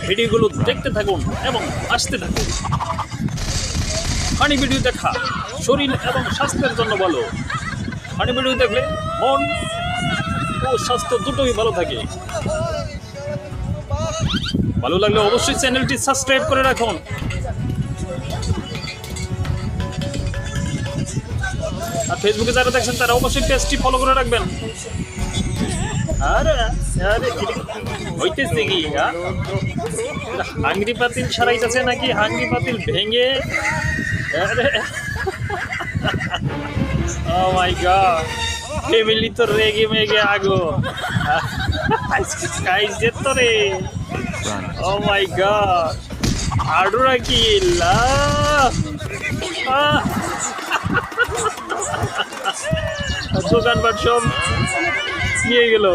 ভিডিওগুলো দেখতে থাকুন এবং আসতে থাকুন। ফানি ভিডিও দেখা শরীর এবং স্বাস্থ্যের জন্য ভালো। ফানি ভিডিও দেখলে মন ও স্বাস্থ্য দুটোই ভালো থাকে। ভালো লাগলে অবশ্যই চ্যানেলটি সাবস্ক্রাইব করে রাখুন। আর ফেসবুকে যারা দেখছেন তারা অবশ্যই পেজটি ফলো করে রাখবেন। আরে আরে হইতেছে কি হাঙ্গরি পাতিল সারাইতেছে নাকি হাঙ্গরি পাতিল ভেঙে? আরে ও মাই গড, ফ্যামিলি তো রেগে মেগে আগো আজকে খাইছে তো রে। ও মাই গড, আডুরা কি দোকানপাট সব নিয়ে গেল।